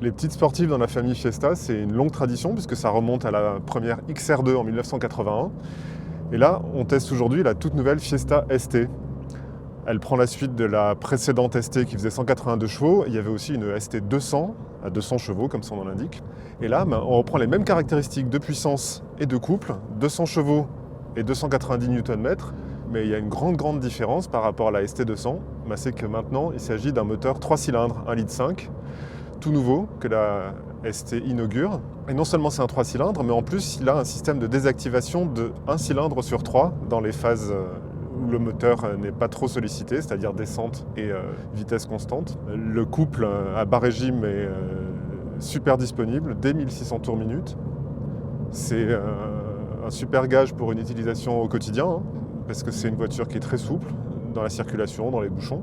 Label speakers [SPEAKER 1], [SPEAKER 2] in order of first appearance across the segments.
[SPEAKER 1] Les petites sportives dans la famille Fiesta, c'est une longue tradition puisque ça remonte à la première XR2 en 1981. Et là, on teste aujourd'hui la toute nouvelle Fiesta ST. Elle prend la suite de la précédente ST qui faisait 182 chevaux. Il y avait aussi une ST 200 à 200 chevaux, comme son nom l'indique. Et là, on reprend les mêmes caractéristiques de puissance et de couple, 200 chevaux et 290 Nm. Mais il y a une grande différence par rapport à la ST 200. C'est que maintenant, il s'agit d'un moteur 3 cylindres, 1,5 litre, tout nouveau que la ST inaugure. Et non seulement c'est un 3 cylindres, mais en plus il a un système de désactivation de 1 cylindre sur 3 dans les phases où le moteur n'est pas trop sollicité, c'est-à-dire descente et vitesse constante. Le couple à bas régime est super disponible, dès 1600 tours minute. C'est un super gage pour une utilisation au quotidien, hein, parce que c'est une voiture qui est très souple dans la circulation, dans les bouchons.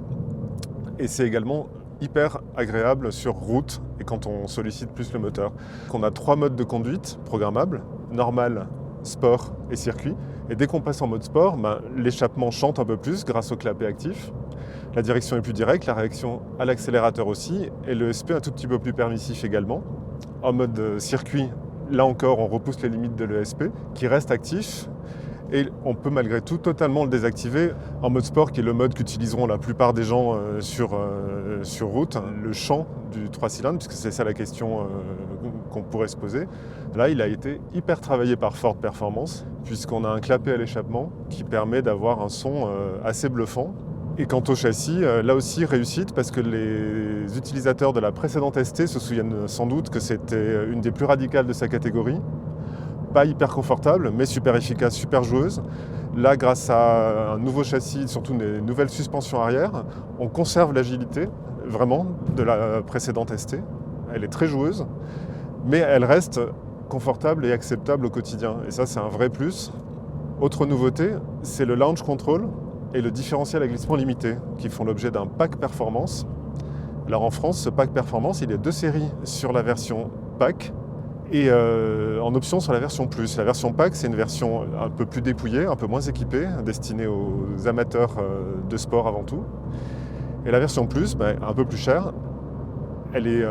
[SPEAKER 1] Et c'est également hyper agréable sur route et quand on sollicite plus le moteur. On a 3 modes de conduite programmables, normal, sport et circuit. Et dès qu'on passe en mode sport, l'échappement chante un peu plus grâce au clapet actif. La direction est plus directe, la réaction à l'accélérateur aussi, et le SP un tout petit peu plus permissif également. En mode circuit, là encore, on repousse les limites de l'ESP, qui reste actif. Et on peut malgré tout totalement le désactiver en mode sport, qui est le mode qu'utiliseront la plupart des gens sur route. Le champ du 3 cylindres, puisque c'est ça la question qu'on pourrait se poser. Là, il a été hyper travaillé par Ford Performance, puisqu'on a un clapet à l'échappement qui permet d'avoir un son assez bluffant. Et quant au châssis, là aussi réussite, parce que les utilisateurs de la précédente ST se souviennent sans doute que c'était une des plus radicales de sa catégorie. Pas hyper confortable, mais super efficace, super joueuse. Là, grâce à un nouveau châssis, surtout des nouvelles suspensions arrière, on conserve l'agilité, vraiment, de la précédente ST. Elle est très joueuse, mais elle reste confortable et acceptable au quotidien. Et ça, c'est un vrai plus. Autre nouveauté, c'est le launch control et le différentiel à glissement limité, qui font l'objet d'un pack performance. Alors en France, ce pack performance, il est 2 séries sur la version pack, et en option sur la version Plus. La version Pack, c'est une version un peu plus dépouillée, un peu moins équipée, destinée aux amateurs de sport avant tout. Et la version Plus, un peu plus chère, elle est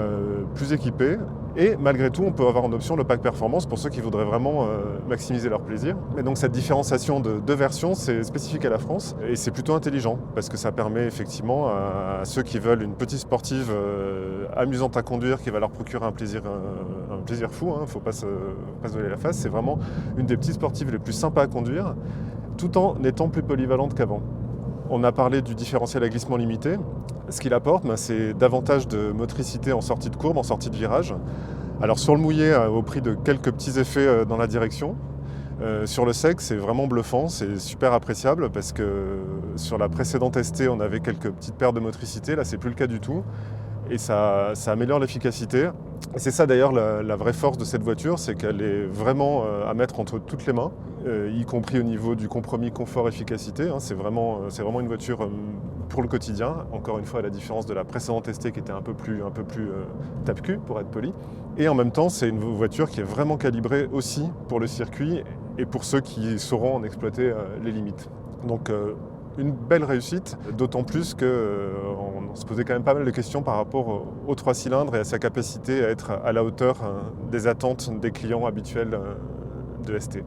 [SPEAKER 1] plus équipée. Et malgré tout, on peut avoir en option le pack performance pour ceux qui voudraient vraiment maximiser leur plaisir. Et donc cette différenciation de 2 versions, c'est spécifique à la France et c'est plutôt intelligent parce que ça permet effectivement à ceux qui veulent une petite sportive amusante à conduire, qui va leur procurer un plaisir fou, hein, faut pas se voiler la face. C'est vraiment une des petites sportives les plus sympas à conduire, tout en étant plus polyvalente qu'avant. On a parlé du différentiel à glissement limité. Ce qu'il apporte, c'est davantage de motricité en sortie de courbe, en sortie de virage. Alors sur le mouillé, au prix de quelques petits effets dans la direction. Sur le sec, c'est vraiment bluffant, c'est super appréciable parce que sur la précédente ST, on avait quelques petites pertes de motricité. Là, c'est plus le cas du tout. Et ça améliore l'efficacité. Et c'est ça d'ailleurs la vraie force de cette voiture, c'est qu'elle est vraiment à mettre entre toutes les mains, y compris au niveau du compromis confort-efficacité. C'est vraiment une voiture pour le quotidien. Encore une fois, à la différence de la précédente ST qui était un peu plus tape-cul, pour être poli. Et en même temps, c'est une voiture qui est vraiment calibrée aussi pour le circuit et pour ceux qui sauront en exploiter les limites. Donc, une belle réussite, d'autant plus qu'on se posait quand même pas mal de questions par rapport aux 3 cylindres et à sa capacité à être à la hauteur des attentes des clients habituels de ST.